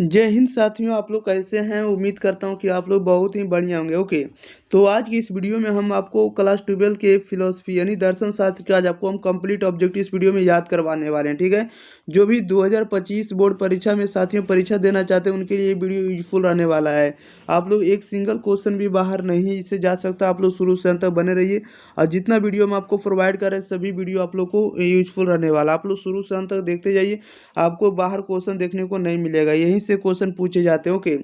जय हिंद साथियों, आप लोग कैसे हैं? उम्मीद करता हूँ कि आप लोग बहुत ही बढ़िया होंगे। ओके, तो आज की इस वीडियो में हम आपको क्लास 12 के फिलोसफी यानी दर्शन शास्त्र के आज आपको हम कंप्लीट ऑब्जेक्टिव इस वीडियो में याद करवाने वाले हैं। ठीक है, जो भी 2025 बोर्ड परीक्षा में साथियों परीक्षा देना चाहते हैं उनके लिए ये वीडियो यूजफुल रहने वाला है। आप लोग एक सिंगल क्वेश्चन भी बाहर नहीं से जा सकता। आप लोग शुरू से अंत तक बने रहिए और जितना वीडियो हम आपको प्रोवाइड कर रहे हैं सभी वीडियो आप लोग को यूजफुल रहने वाला। आप लोग शुरू से अंत तक देखते जाइए, आपको बाहर क्वेश्चन देखने को नहीं मिलेगा, यहीं से क्वेश्चन पूछे जाते हैं। ओके,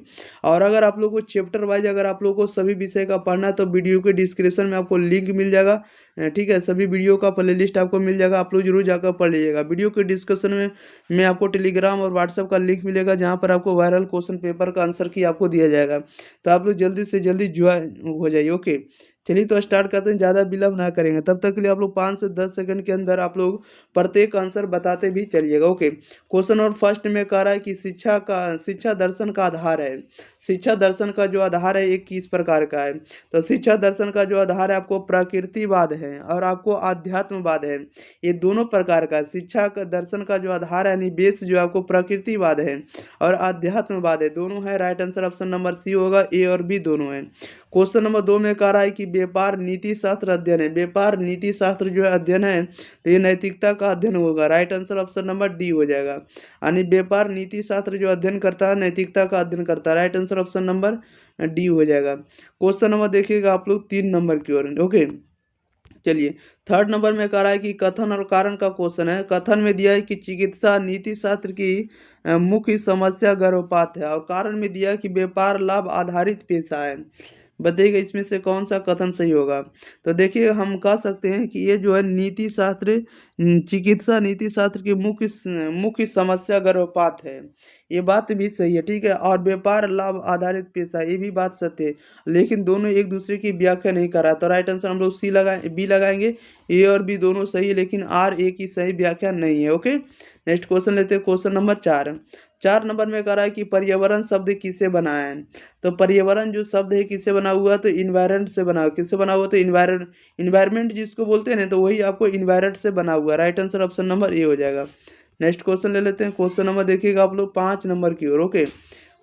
और अगर आप लोग को चैप्टर वाइज अगर आप लोग को सभी विषय का पढ़ना है तो वीडियो के डिस्क्रिप्शन में आपको लिंक मिल जाएगा। ठीक है, सभी वीडियो का प्लेलिस्ट आपको मिल जाएगा, आप लोग जरूर जाकर पढ़ लीजिएगा। वीडियो के डिस्क्रिप्शन में आपको टेलीग्राम और व्हाट्सएप का लिंक मिलेगा जहाँ पर आपको वायरल क्वेश्चन पेपर का आंसर की आपको दिया जाएगा। तो आप लोग जल्दी से जल्दी ज्वाइन हो जाइए। ओके, चलिए तो स्टार्ट करते हैं, ज़्यादा विलम्ब ना करेंगे। तब तक के लिए आप लोग 5 से 10 सेकंड के अंदर आप लोग प्रत्येक आंसर बताते भी चलिएगा। ओके, क्वेश्चन और फर्स्ट में कह रहा है कि शिक्षा दर्शन का आधार है। शिक्षा दर्शन का जो आधार है एक किस प्रकार का है? तो शिक्षा दर्शन का जो आधार है आपको प्रकृतिवाद है और आपको आध्यात्मवाद है। ये दोनों प्रकार का शिक्षा का दर्शन का जो आधार है यानी बेस जो आपको प्रकृतिवाद है और आध्यात्मवाद है, दोनों है। Right answer option number C होगा, ए और बी दोनों है। क्वेश्चन नंबर 2 में कह रहा है कि व्यापार नीति शास्त्र अध्ययन है। व्यापार नीति शास्त्र जो है अध्ययन है तो ये नैतिकता का अध्ययन होगा। Right answer option number D हो जाएगा, यानी व्यापार नीति शास्त्र जो अध्ययन करता है नैतिकता का अध्ययन करता है। Right answer option number D हो जाएगा। क्वेश्चन नंबर देखिएगा आप लोग 3 नंबर की ओर। ओके, चलिए थर्ड नंबर में कह रहा है कि कथन और कारण का क्वेश्चन है। कथन में दिया है कि चिकित्सा नीति शास्त्र की मुख्य समस्या गर्भपात है और कारण में दिया है कि व्यापार लाभ आधारित पेशा है। बताइएगा इसमें से कौन सा कथन सही होगा? तो देखिए हम कह सकते हैं कि ये जो है नीति शास्त्र चिकित्सा नीति शास्त्र की मुख्य समस्या गर्भपात है। ये बात भी सही है। ठीक है, और व्यापार लाभ आधारित पेशा ये भी बात सत्य है, लेकिन दोनों एक दूसरे की व्याख्या नहीं कर रहा। तो राइट आंसर हम लोग सी लगाए बी लगाएंगे। ए और बी दोनों सही है लेकिन आर ए की सही व्याख्या नहीं है। ओके, नेक्स्ट क्वेश्चन लेते हैं। क्वेश्चन नंबर 4 नंबर में कह रहा है कि पर्यावरण शब्द किससे बना है? तो पर्यावरण जो शब्द है किससे बना हुआ? तो इन्वायरमेंट से बना हुआ। किससे बना हुआ? तो इन्वायरमेंट जिसको बोलते हैं ना, तो वही आपको इन्वायरमेंट से बना हुआ। Right answer option number A हो जाएगा। नेक्स्ट क्वेश्चन ले लेते हैं। क्वेश्चन नंबर देखिएगा आप लोग 5 नंबर की ओर। ओके,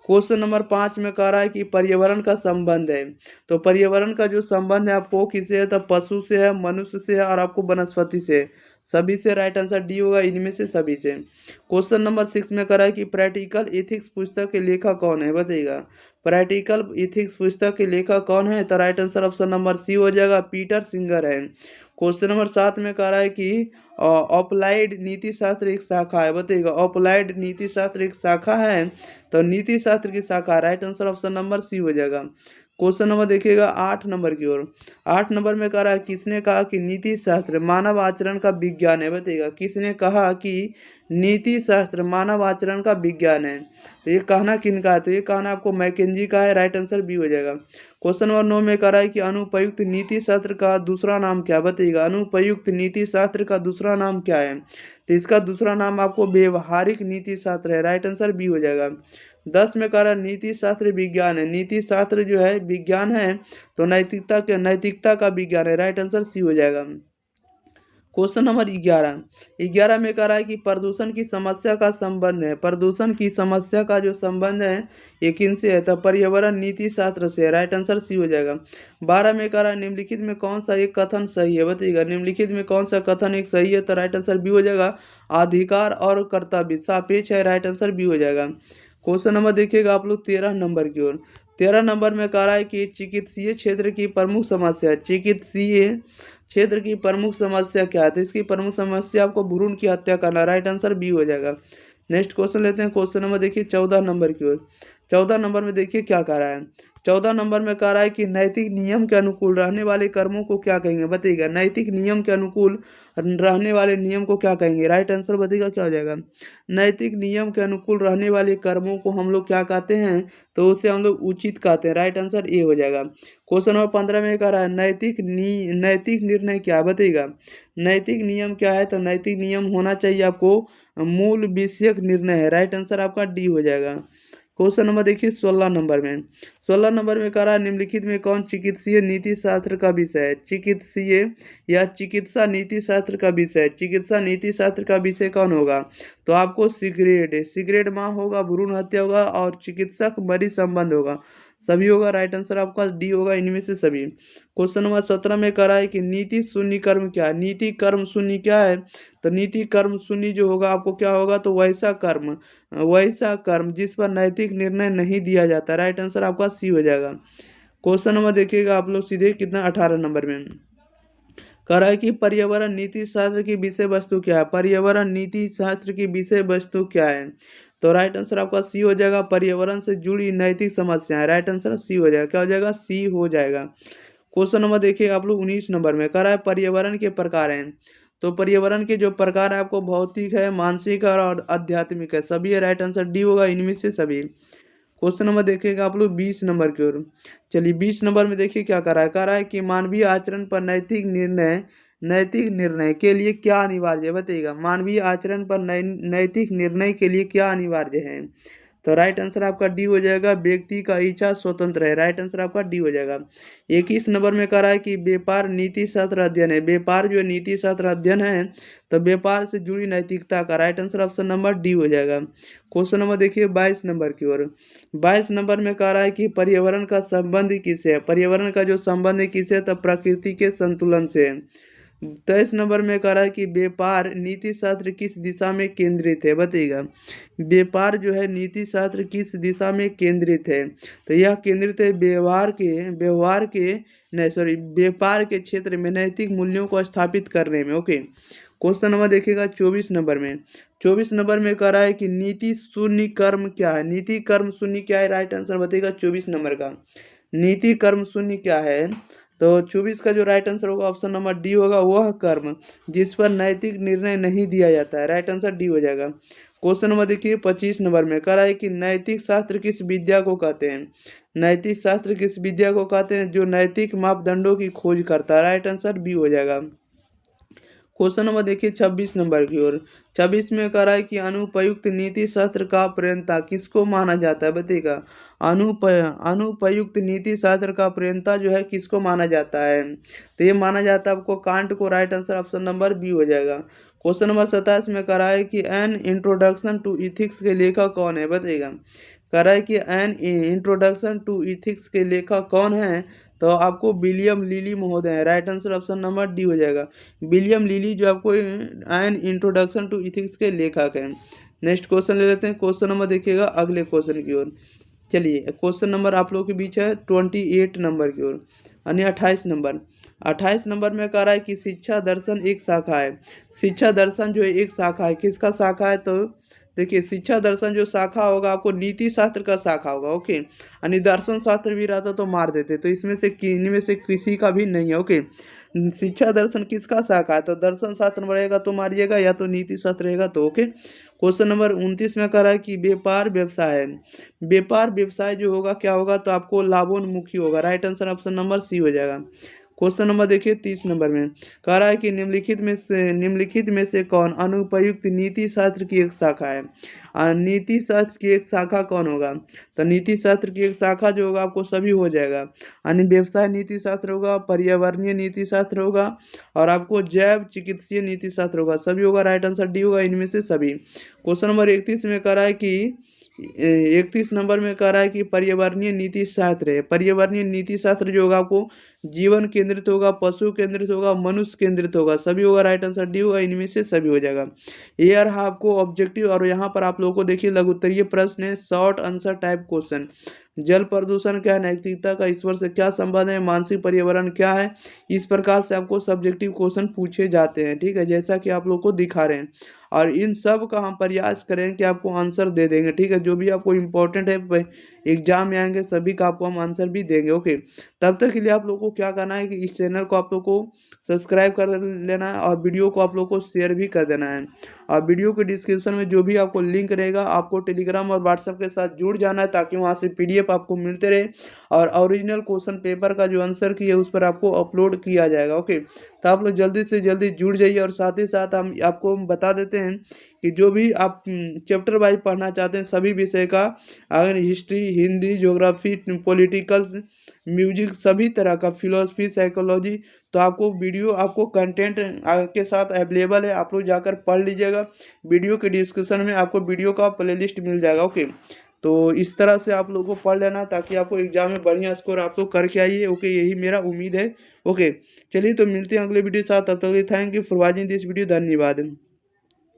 क्वेश्चन नंबर 5 में कह रहा है कि पर्यावरण का संबंध है। तो पर्यावरण का जो संबंध है आपको किससे है? तो पशु से है, मनुष्य से है और आपको वनस्पति से है। सभी से। राइट आंसर डी होगा, इनमें से सभी से। क्वेश्चन नंबर 6 में कह रहा है कि प्रैक्टिकल एथिक्स पुस्तक के लेखक कौन है? बताइएगा प्रैक्टिकल एथिक्स पुस्तक के लेखक कौन है? तो right answer option number C हो जाएगा, पीटर सिंगर है। क्वेश्चन नंबर 7 में कह रहा है कि अप्लाइड नीति शास्त्र एक शाखा है। बताइएगा अप्लाइड नीति शास्त्र एक शाखा है, तो नीति शास्त्र की शाखा। Right answer option number C हो जाएगा। क्वेश्चन नंबर देखिएगा 8 नंबर की ओर। 8 नंबर में कह रहा है किसने कहा कि नीति शास्त्र मानव आचरण का विज्ञान है? बताइएगा किसने कहा कि नीति शास्त्र मानव आचरण का विज्ञान है? तो ये कहना किनका है? तो ये कहना आपको मैकेंजी का है। राइट आंसर बी हो जाएगा। क्वेश्चन नंबर 9 में कह रहा है कि अनुपयुक्त नीति शास्त्र का दूसरा नाम क्या? बताइएगा अनुपयुक्त नीति शास्त्र का दूसरा नाम क्या है? तो इसका दूसरा नाम आपको व्यवहारिक नीति शास्त्र है। राइट आंसर बी हो जाएगा। 10 में कह रहा है नीति शास्त्र विज्ञान है। नीति शास्त्र जो है विज्ञान है, तो नैतिकता का विज्ञान है। राइट आंसर सी हो जाएगा। क्वेश्चन नंबर 11 में कह रहा है कि प्रदूषण की समस्या का संबंध है। प्रदूषण की समस्या का जो संबंध है ये किनसे है? तो पर्यावरण नीति शास्त्र से। राइट आंसर सी हो जाएगा। 12 में कह रहा है निम्नलिखित में कौन सा एक कथन सही है? बताइएगा निम्नलिखित में कौन सा कथन एक सही है? तो राइट आंसर बी हो जाएगा, अधिकार और कर्तव्य सापेक्ष है। राइट आंसर बी हो जाएगा। क्वेश्चन नंबर देखिएगा आप लोग 13 नंबर की ओर। 13 नंबर में कह रहा है कि चिकित्सीय क्षेत्र की प्रमुख समस्या, चिकित्सीय क्षेत्र की प्रमुख समस्या क्या है? तो इसकी प्रमुख समस्या आपको भ्रूण की हत्या करना। राइट आंसर बी हो जाएगा। नेक्स्ट क्वेश्चन लेते हैं। क्वेश्चन नंबर देखिए 14 नंबर की ओर। 14 नंबर में देखिए क्या कह रहा है। 14 नंबर में कह रहा है कि नैतिक नियम के अनुकूल रहने वाले कर्मों को क्या कहेंगे? बताइएगा नैतिक नियम के अनुकूल रहने वाले नियम को क्या कहेंगे? राइट आंसर बताइएगा क्या हो जाएगा। नैतिक नियम के अनुकूल रहने वाले कर्मों को हम लोग क्या कहते हैं? तो उसे हम लोग उचित कहते हैं। राइट आंसर ए हो जाएगा। क्वेश्चन नंबर 15 में कह रहा है नैतिक निर्णय क्या? बताइएगा नैतिक नियम क्या है? तो नैतिक नियम होना चाहिए आपको मूल विषयक निर्णय है। राइट आंसर आपका डी हो जाएगा। क्वेश्चन नंबर देखिए 16 नंबर में। 16 नंबर में कह रहा है निम्नलिखित में कौन चिकित्सीय नीति शास्त्र का विषय है। चिकित्सीय या चिकित्सा नीति शास्त्र का विषय, चिकित्सा नीति शास्त्र का विषय कौन होगा। तो आपको सिगरेट माँ होगा, भ्रूण हत्या होगा और चिकित्सक मरीज संबंध होगा, सभी होगा। राइट आंसर आपका डी होगा इनमें से सभी। क्वेश्चन नंबर 17 में कह रहा है कि नीति शून्य कर्म क्या है। नीति कर्म शून्य क्या है। तो नीति कर्म शून्य जो होगा आपको क्या होगा, तो वैसा कर्म जिस पर नैतिक निर्णय नहीं दिया जाता। राइट आंसर आपका सी हो जाएगा। क्वेश्चन नंबर देखिएगा आप लोग सीधे कितना 18 नंबर में कह रहा है कि पर्यावरण नीति शास्त्र की विषय वस्तु क्या है। पर्यावरण नीति शास्त्र की विषय वस्तु क्या है। तो राइट आंसर आपका सी हो जाएगा, पर्यावरण से जुड़ी नैतिक समस्याएं। राइट आंसर सी हो जाएगा, क्या हो जाएगा, सी हो जाएगा। क्वेश्चन नंबर देखिए आप लोग 19 नंबर में कह रहा है पर्यावरण के प्रकार हैं। तो पर्यावरण के जो प्रकार है आपको भौतिक है, मानसिक है और आध्यात्मिक है, सभी है। राइट आंसर डी होगा इनमें से सभी। क्वेश्चन नंबर देखिएगा आप लोग 20 नंबर की ओर। चलिए 20 नंबर में देखिए क्या कह रहा है कि मानवीय आचरण पर नैतिक निर्णय के लिए क्या अनिवार्य है, बताइएगा। मानवीय आचरण पर नैतिक निर्णय के लिए क्या अनिवार्य है। तो राइट आंसर आपका डी हो जाएगा, व्यक्ति का इच्छा स्वतंत्र है। राइट आंसर आपका डी हो जाएगा। 21 नंबर में कह रहा है कि व्यापार नीति शास्त्र अध्ययन है। व्यापार जो नीति शास्त्र अध्ययन है, तो व्यापार से जुड़ी नैतिकता का। Right answer option number D हो जाएगा। क्वेश्चन नंबर देखिए 22 नंबर की ओर। 22 नंबर में कह रहा है कि पर्यावरण का संबंध किससे है। पर्यावरण का जो संबंध किससे है, तो प्रकृति के संतुलन से है। 23 नंबर में कह रहा है कि व्यापार नीति शास्त्र किस दिशा में केंद्रित है, बताइएगा। व्यापार जो है नीति शास्त्र किस दिशा में केंद्रित है। तो यह केंद्रित है व्यापार के क्षेत्र में नैतिक मूल्यों को स्थापित करने में। ओके। क्वेश्चन नंबर देखिएगा 24 नंबर में। 24 नंबर में कह रहा है कि नीति शून्य कर्म क्या है। नीति कर्म शून्य क्या है, राइट आंसर बताइएगा 24 नंबर का। नीति कर्म शून्य क्या है। तो 24 का जो राइट आंसर होगा ऑप्शन नंबर डी होगा, वह कर्म जिस पर नैतिक निर्णय नहीं दिया जाता है। राइट आंसर डी हो जाएगा। क्वेश्चन नंबर देखिए 25 नंबर में कह रहा है कि नैतिक शास्त्र किस विद्या को कहते हैं। नैतिक शास्त्र किस विद्या को कहते हैं, जो नैतिक मापदंडों की खोज करता है। राइट आंसर बी हो जाएगा। क्वेश्चन नंबर देखिए 26 नंबर की ओर। 26 में कह रहा है कि अनुपयुक्त नीति शास्त्र का प्रणेता किसको माना जाता है, बताइएगा। अनुपयुक्त नीति शास्त्र का प्रणेता जो है किसको माना जाता है। तो ये माना जाता है आपको कांट को। Right answer option number B हो जाएगा। क्वेश्चन नंबर 27 में कह रहा है कि एन इंट्रोडक्शन टू इथिक्स के लेखक कौन है, बताइएगा। कह रहा है कि एन इंट्रोडक्शन टू इथिक्स के लेखक कौन है। तो आपको विलियम लिली महोदय है। Right answer option number D हो जाएगा। विलियम लिली जो आपको एन इंट्रोडक्शन टू इथिक्स के लेखक हैं। नेक्स्ट क्वेश्चन ले लेते हैं। क्वेश्चन नंबर देखिएगा अगले क्वेश्चन की ओर। चलिए क्वेश्चन नंबर आप लोगों के बीच है 28 नंबर की ओर, यानी 28 नंबर। 28 नंबर में कह रहा है कि शिक्षा दर्शन एक शाखा है। शिक्षा दर्शन जो है एक शाखा है, किसका शाखा है। तो देखिए शिक्षा दर्शन जो शाखा होगा आपको नीति शास्त्र का शाखा होगा। ओके। यानी दर्शन शास्त्र भी रहता तो मार देते, तो इसमें से इनमें से किसी का भी नहीं है। ओके। शिक्षा दर्शन किसका शाखा है, तो दर्शन शास्त्र रहेगा तो मारिएगा, या तो नीति शास्त्र रहेगा तो। ओके। क्वेश्चन नंबर 29 में कह रहा है कि व्यापार व्यवसाय है। व्यापार व्यवसाय जो होगा क्या होगा, तो आपको लाभोन्मुखी होगा। Right answer option number C हो जाएगा। क्वेश्चन नंबर देखिए 30 नंबर में कह रहा है कि निम्नलिखित में से कौन अनुपयुक्त नीति शास्त्र की एक शाखा है। नीति शास्त्र की एक शाखा कौन होगा। तो नीति शास्त्र की एक शाखा जो होगा आपको सभी हो जाएगा, यानी व्यवसाय नीति शास्त्र होगा, पर्यावरणीय नीति शास्त्र होगा और आपको जैव चिकित्सीय नीति शास्त्र होगा, सभी होगा। राइट आंसर डी होगा इनमें से सभी। क्वेश्चन नंबर 31 में कह रहा है कि 31 नंबर में कह रहा है कि पर्यावरणीय नीति शास्त्र है। पर्यावरणीय नीति शास्त्र जो होगा आपको जीवन केंद्रित होगा, पशु केंद्रित होगा, मनुष्य केंद्रित होगा, सभी होगा। राइट आंसर डी होगा इनमें से सभी हो जाएगा। ये रहा आपको ऑब्जेक्टिव, और यहाँ पर आप लोगों को देखिए लघु उत्तरीय प्रश्न है, शॉर्ट आंसर टाइप क्वेश्चन। जल प्रदूषण क्या है, नैतिकता का ईश्वर से क्या संबंध है, मानसिक पर्यावरण क्या है। इस प्रकार से आपको सब्जेक्टिव क्वेश्चन पूछे जाते हैं, ठीक है, जैसा कि आप लोग को दिखा रहे हैं। और इन सब का हम प्रयास करें कि आपको आंसर दे देंगे, ठीक है। जो भी आपको इम्पोर्टेंट है एग्जाम में आएंगे सभी का आपको हम आंसर भी देंगे। ओके। तब तक के लिए आप लोग को क्या करना है कि इस चैनल को आप लोग को सब्सक्राइब कर लेना है और वीडियो को आप लोग को शेयर भी कर देना है। और वीडियो के डिस्क्रिप्शन में जो भी आपको लिंक रहेगा, आपको टेलीग्राम और व्हाट्सएप के साथ जुड़ जाना है, ताकि वहाँ से PDF आपको मिलते रहे और ओरिजिनल क्वेश्चन पेपर का जो आंसर की है उस पर आपको अपलोड किया जाएगा। ओके। तो आप लोग जल्दी से जल्दी जुड़ जाइए। और साथ ही साथ हम आपको बता देते हैं कि जो भी आप चैप्टर वाइज पढ़ना चाहते हैं सभी विषय का, अगर history, Hindi, geography, politicals, music, सभी तरह का, फिलोसफी, साइकोलॉजी, तो आपको वीडियो, आपको कंटेंट के साथ अवेलेबल है, आप लोग जाकर पढ़ लीजिएगा। वीडियो के डिस्क्रिप्शन में आपको वीडियो का प्लेलिस्ट मिल जाएगा। ओके, तो इस तरह से आप लोगों को पढ़ लेना ताकि आपको एग्जाम में बढ़िया स्कोर आप लोग करके आइए। ओके, यही मेरा उम्मीद है। ओके, चलिए तो मिलते हैं अगले वीडियो के साथ, तब तक के लिए thank you for watching this video. धन्यवाद।